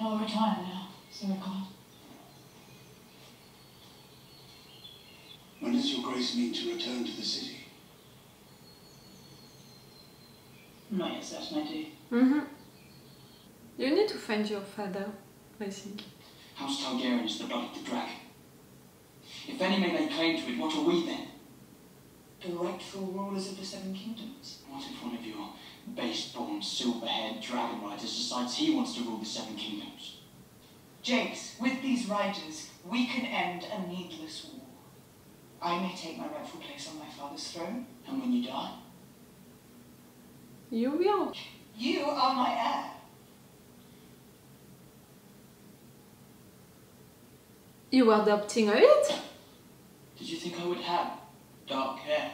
I'll retire now, so I can't. When does your grace mean to return to the city? Not yet certain I do. You need to find your father, I think. House Targaryen is the blood of the dragon. If any may lay claim to it, what are we then? The rightful rulers of the Seven Kingdoms. What if one of your base-born, silver-haired dragon riders decides he wants to rule the Seven Kingdoms? Jace, with these riders, we can end a needless war. I may take my rightful place on my father's throne. And when you die? You will. You are my heir. You are adopting it? Did you think I would have dark hair?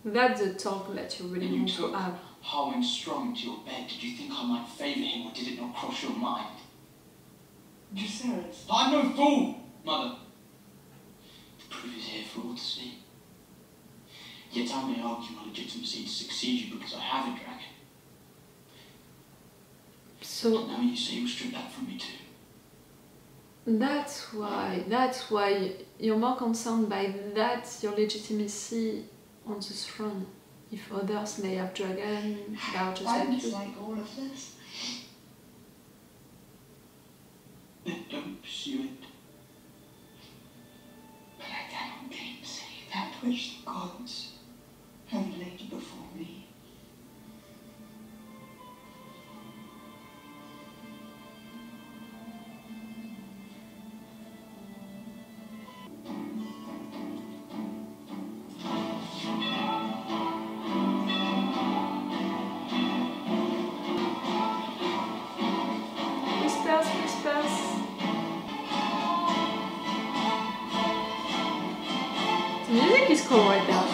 That's the talk that you really When you want to took have. Harwin Strong into your bed, did you think I might favour him, or did it not cross your mind? Jaceres. I'm no fool, Mother. The proof is here for all to see. Yet I may argue my legitimacy to succeed you because I have a dragon. So And now you say you'll strip that from me too. that's why you're more concerned by that, your legitimacy on the throne. If others may have dragon, they are just I like you. dislike all of this. Then don't pursue it. But I cannot gainsay that which the gods have laid before me. Whispers. The music is cool right now.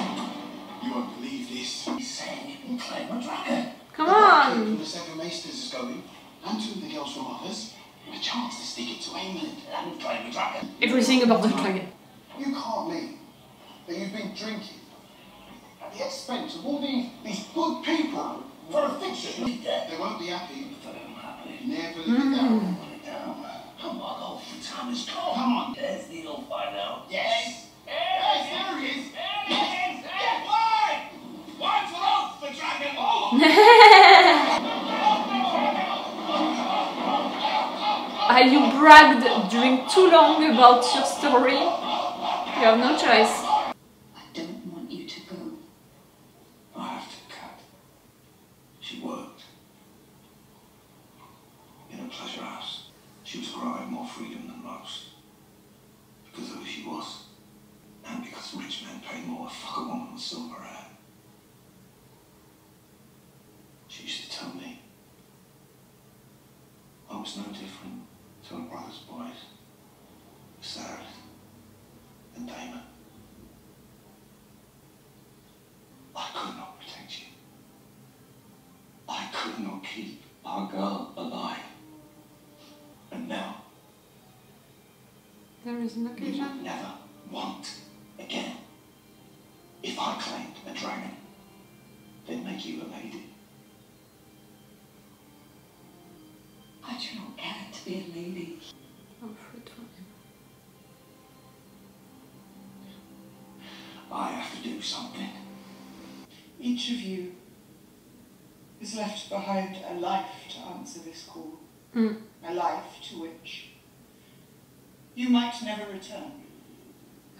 You won't believe this. He's saying it will claim a dragon. Come Two on! from the Seven Maesters is going, and two of the girls from others. A chance to stick it to Aemond and claim a dragon. Everything about the dragon. You can't mean that you've been drinking at the expense of all these good people for a fiction. They won't be happy. Never live it down. Come on, old time is gone. Come on. Yes, you'll find out. Yes. Yes, there he is. Yes, yes. Why? Why for oath the dragon? Are you bragged during too long about your story? You have no choice. I don't want you to go. I have to cut. She worked in a pleasure house. She was growing more freedom than most. Because of who she was. And because rich men pay more to fuck a woman with silver hair. She used to tell me I was no different to her brother's boys. Sarah and Daemon. I could not protect you. I could not keep our girl alive. And now, There is an you occasion. would never want again. If I claimed a dragon, they'd make you a lady. I do not care to be a lady. I'm afraid for him. I have to do something. Each of you is left behind a life to answer this call. A life to which you might never return.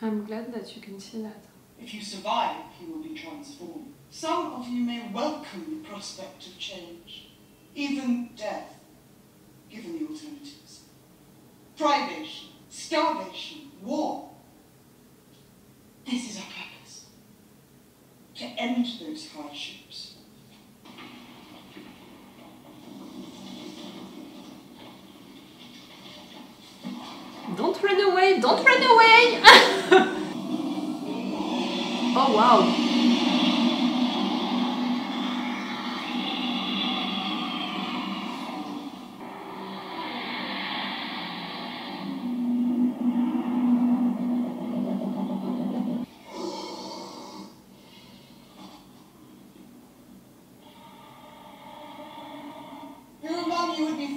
I'm glad that you can see that. If you survive, you will be transformed. Some of you may welcome the prospect of change, even death, given the alternatives. Privation, starvation, war. This is our purpose. To end those hardships. Don't run away! Don't run away! Oh wow!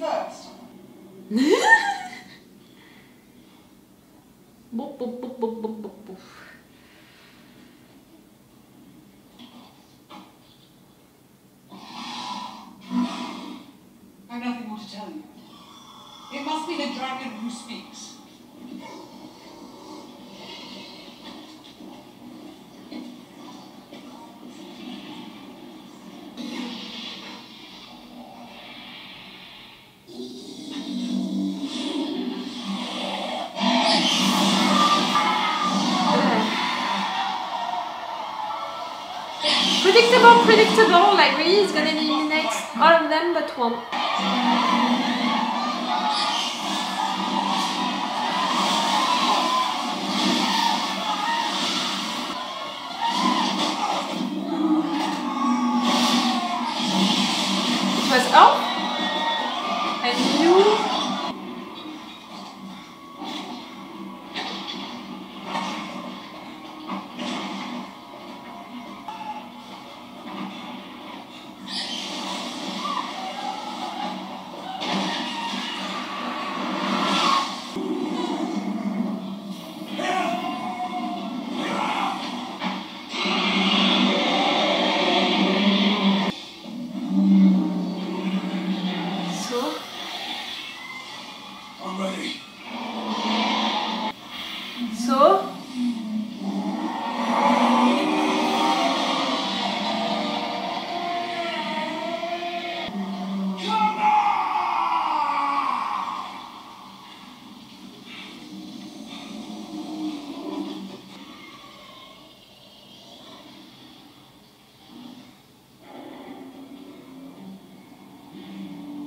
first? Boop, boop, boop, boop, boop, boop, boop. I have nothing more to tell you. It must be the dragon who speaks. Predictable, like really is gonna eliminate all of them but one. It was off and you.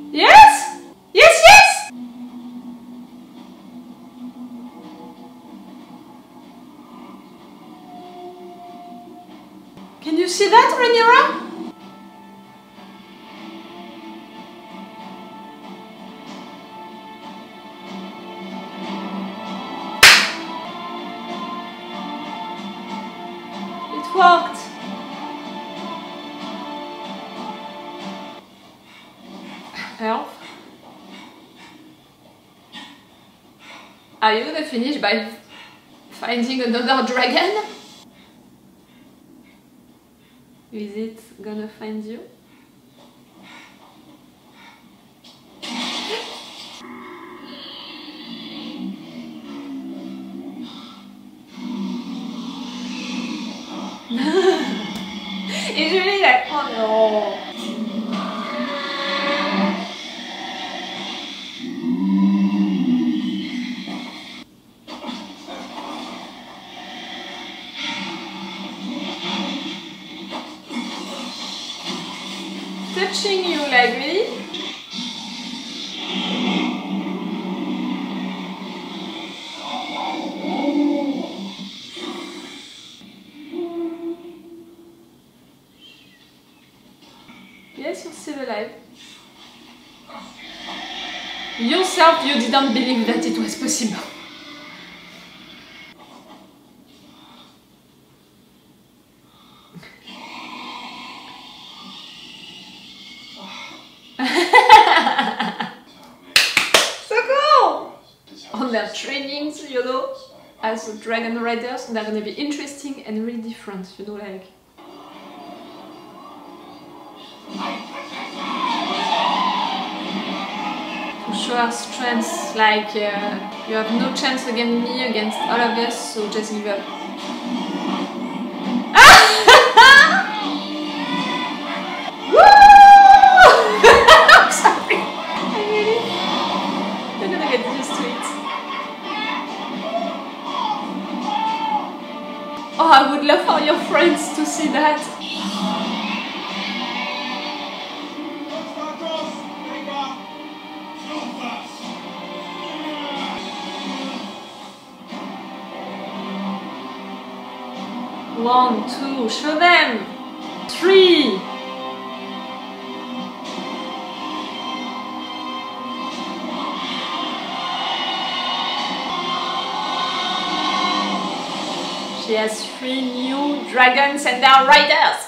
Yes! Yes, yes! Can you see that, Rhaenyra? It worked. Elf? Are you gonna finish by finding another dragon? Is it gonna find you? It's really like, oh no. Touching you like really? Yes, you're still alive. Yourself, you didn't believe that it was possible. On their trainings, you know, as dragon riders, they're gonna be interesting and really different, you know, like. To show our strengths, like, you have no chance against me, against all of us, so just give up. Woo! I'm sorry. I'm gonna get used to it. Oh, I would love for your friends to see that. One, two, show them. 3. She has 3 new dragons and they are riders.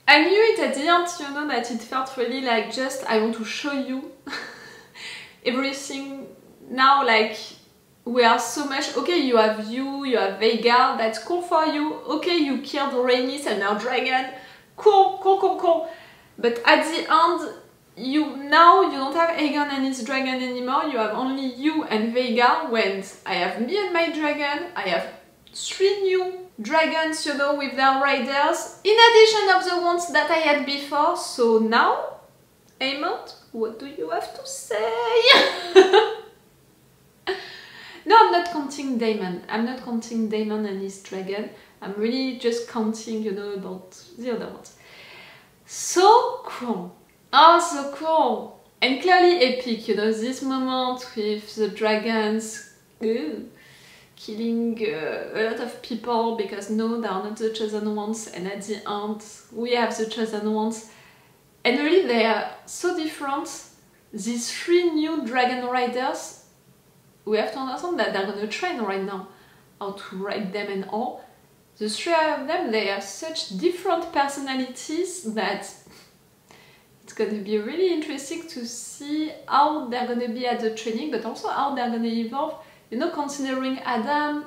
I knew it at the end, you know, that it felt really like just I want to show you everything now, like we are so much, okay, you have Vaghar, that's cool for you, okay, you killed Rhaenys and now dragon, cool. But at the end, you don't have Aegon and his dragon anymore, you have only you and Vaghar, when I have me and my dragon, I have 3 new dragons, you know, with their riders, in addition of the ones that I had before. So now, Aemond, what do you have to say? No, I'm not counting Daemon. I'm not counting Daemon and his dragon. I'm really just counting, you know, about the other ones. So cool. Oh, so cool. And clearly epic, you know, this moment with the dragons killing a lot of people because no, they are not the chosen ones, and at the end we have the chosen ones. And really they are so different. These 3 new dragon riders, we have to understand that they're gonna train right now how to ride them and all. The 3 of them, they have such different personalities that it's gonna be really interesting to see how they're gonna be at the training, but also how they're gonna evolve. You know, considering Adam,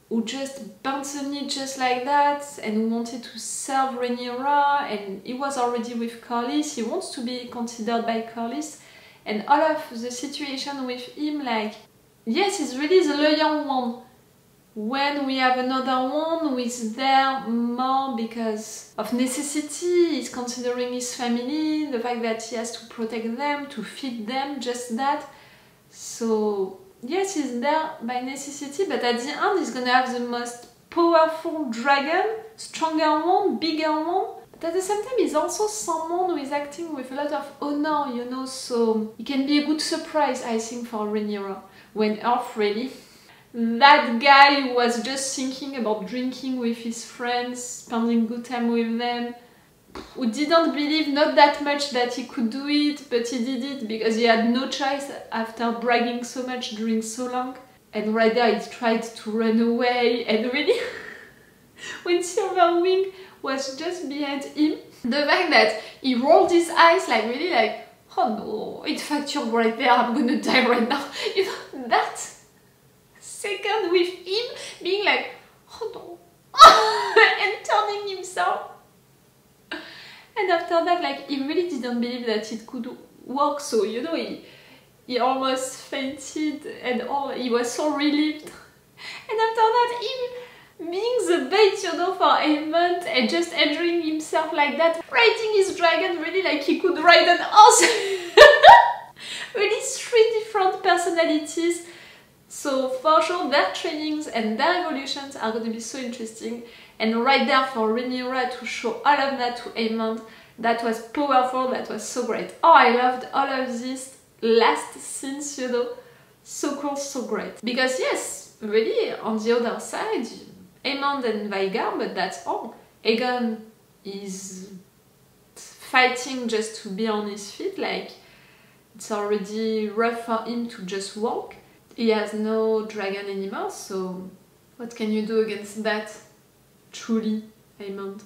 who just bounced on it just like that, and who wanted to serve Rhaenyra, and he was already with Corlys, he wants to be considered by Corlys, and all of the situation with him, like, yes, he's really the loyal one. When we have another one who is there more because of necessity, he's considering his family, the fact that he has to protect them, to feed them, just that. So yes, he's there by necessity, but at the end he's gonna have the most powerful dragon, stronger one, bigger one. But at the same time, he's also someone who is acting with a lot of honor, you know, so it can be a good surprise, I think, for Rhaenyra. When Earth really, that guy who was just thinking about drinking with his friends, spending good time with them, who didn't believe not that much that he could do it, but he did it because he had no choice after bragging so much during so long. And right there he tried to run away, and really when Silverwing was just behind him, the fact that he rolled his eyes like really like, oh no, in fact you're right there, I'm gonna die right now. You know, that second with him being like, oh no, and turning himself. And after that, like, he really didn't believe that it could work, so, you know, he almost fainted and all, he was so relieved. And after that, him being the bait, you know, for Aemond and just enjoying himself like that, riding his dragon really like he could ride an horse. Really 3 different personalities. So for sure, their trainings and their evolutions are going to be so interesting. And right there for Rhaenyra to show all of that to Aemond, that was powerful, that was so great. Oh, I loved all of these last scenes, you know, so cool, so great. Because yes, really, on the other side, Aemond and Vaghar, but that's all. Aegon is fighting just to be on his feet, like, it's already rough for him to just walk. He has no dragon anymore, so what can you do against that? Truly, Aemond.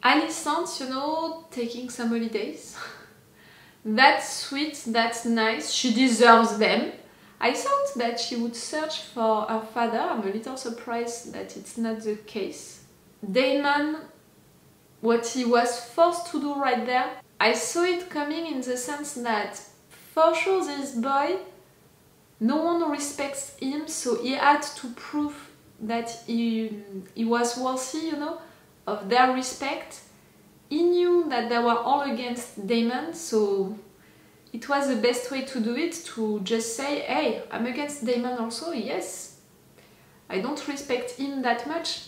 Alicent, you know, taking some holidays. That's sweet, that's nice, she deserves them. I thought that she would search for her father. I'm a little surprised that it's not the case. Daemon, what he was forced to do right there, I saw it coming in the sense that for sure this boy, no one respects him, so he had to prove that he was worthy, you know, of their respect. He knew that they were all against Daemon, so it was the best way to do it, to just say, hey, I'm against Daemon also, yes. I don't respect him that much.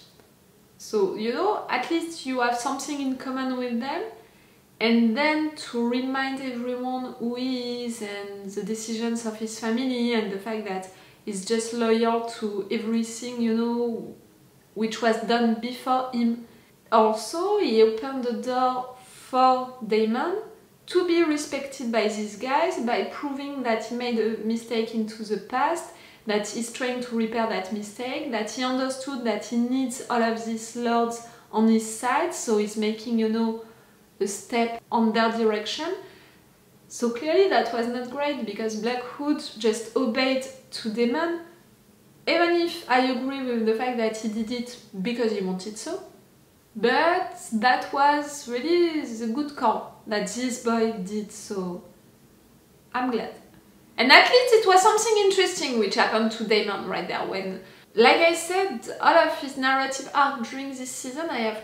So, you know, at least you have something in common with them. And then to remind everyone who he is and the decisions of his family and the fact that he's just loyal to everything, you know, which was done before him. Also, he opened the door for Daemon to be respected by these guys by proving that he made a mistake into the past, that he's trying to repair that mistake, that he understood that he needs all of these lords on his side, so he's making, you know, a step on their direction. So clearly that was not great, because Blackwood just obeyed to Daemon, even if I agree with the fact that he did it because he wanted so. But that was really the good call that this boy did, so I'm glad. And at least it was something interesting which happened to Daemon right there, when, like I said, all of his narrative arc during this season, I have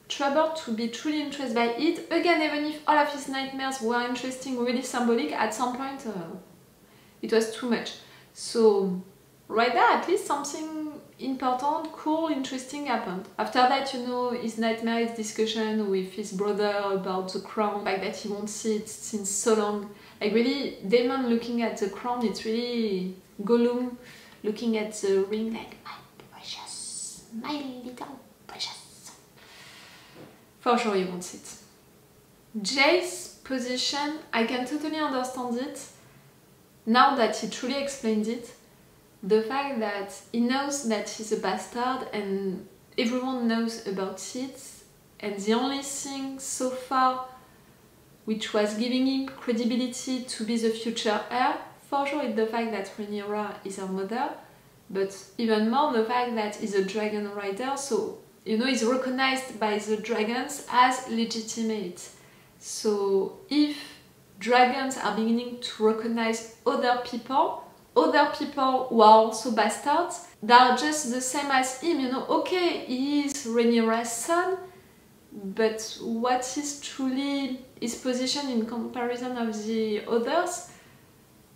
trouble to be truly interested by it. Again, even if all of his nightmares were interesting, really symbolic, at some point it was too much. So right there, at least something important, cool, interesting happened. After that, you know, his nightmare, his discussion with his brother about the crown, like that he won't see it since so long. Like really, Daemon looking at the crown, it's really Gollum looking at the ring like, my precious, my little precious. For sure he wants it. Jay's position, I can totally understand it, now that he truly explained it. The fact that he knows that he's a bastard and everyone knows about it, and the only thing so far which was giving him credibility to be the future heir, for sure it's the fact that Rhaenyra is her mother, but even more the fact that he's a dragon rider, so you know he's recognized by the dragons as legitimate. So if dragons are beginning to recognize other people who are also bastards, they are just the same as him, you know. Okay, he is Rhaenyra's son, but what is truly his position in comparison of the others?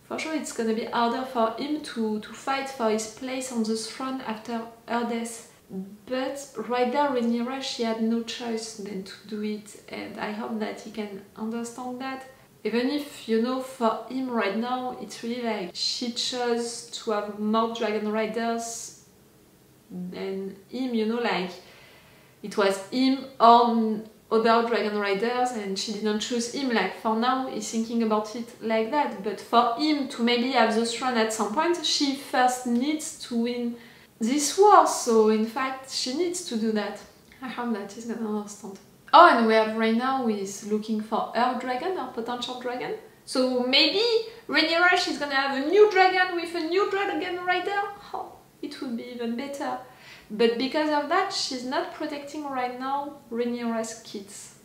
For sure it's gonna be harder for him to fight for his place on the throne after her death. But right there, Rhaenyra, she had no choice than to do it, and I hope that he can understand that. Even if, you know, for him right now, it's really like she chose to have more dragon riders than him, you know, like it was him or other dragon riders and she didn't choose him. Like for now, he's thinking about it like that. But for him to maybe have the throne at some point, she first needs to win this war. So in fact, she needs to do that. I hope that he's gonna understand. Oh, and we have Rhaena who is looking for her dragon, her potential dragon. So maybe Rhaenyra, she's gonna have a new dragon with a new dragon rider. Oh, it would be even better. But because of that, she's not protecting right now Rhaenyra's kids.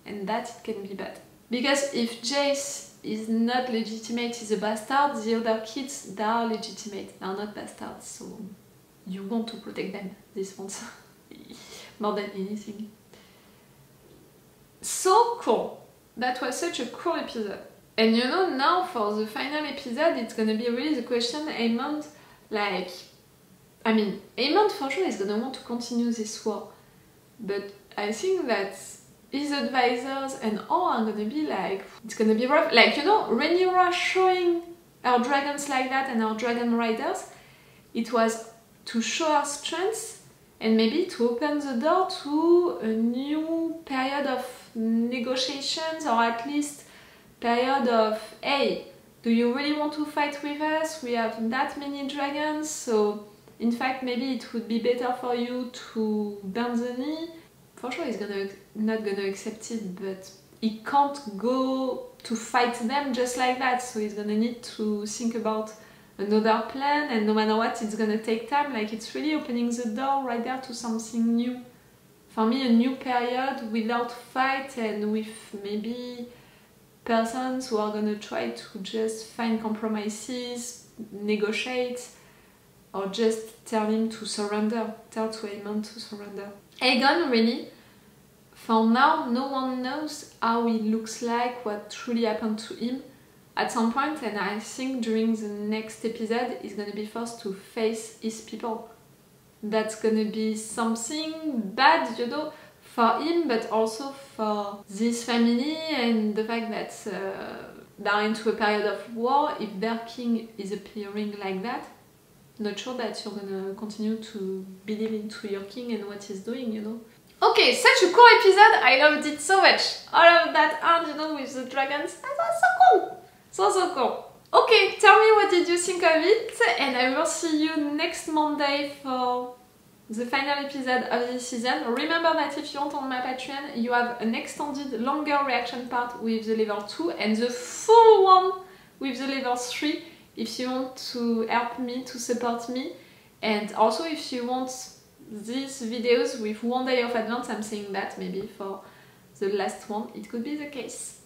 And that it can be bad. Because if Jace is not legitimate, he's a bastard, the other kids, they are legitimate, they are not bastards. So you want to protect them, this ones, more than anything. So cool. That was such a cool episode. And you know, now for the final episode, it's gonna be really the question, Aemond, like, I mean, Aemond for sure is gonna want to continue this war. But I think that his advisors and all are gonna be like, it's gonna be rough. Like, you know, Rhaenyra showing our dragons like that and our dragon riders, it was to show our strengths and maybe to open the door to a new period of negotiations, or at least period of, hey, do you really want to fight with us? We have that many dragons, so in fact maybe it would be better for you to bend the knee. For sure he's not gonna accept it, but he can't go to fight them just like that, so he's gonna need to think about another plan, and no matter what, it's gonna take time. Like, it's really opening the door right there to something new. For me, a new period without fight and with maybe persons who are gonna try to just find compromises, negotiate, or just tell him to surrender, tell to Aemond to surrender. Aegon, really, for now, no one knows how he looks like, what truly happened to him. At some point, and I think during the next episode, he's gonna be forced to face his people. That's gonna be something bad, you know, for him, but also for this family, and the fact that they're into a period of war. If their king is appearing like that, not sure that you're gonna continue to believe into your king and what he's doing, you know. Okay, such a cool episode, I loved it so much. All of that art, you know, with the dragons, that was so cool. So cool. Okay, tell me what did you think of it, and I will see you next Monday for the final episode of this season. Remember that if you want on my Patreon, you have an extended, longer reaction part with the level 2 and the full one with the level 3 if you want to help me, to support me. And also if you want these videos with 1 day of advance, I'm saying that maybe for the last one it could be the case.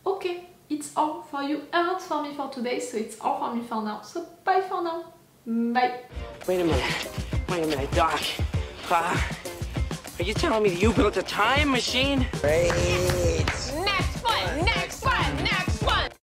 Okay, it's all for you and for me for today, so it's all for me for now. So bye for now. Bye. Wait a minute, Doc. Are you telling me that you built a time machine? Great.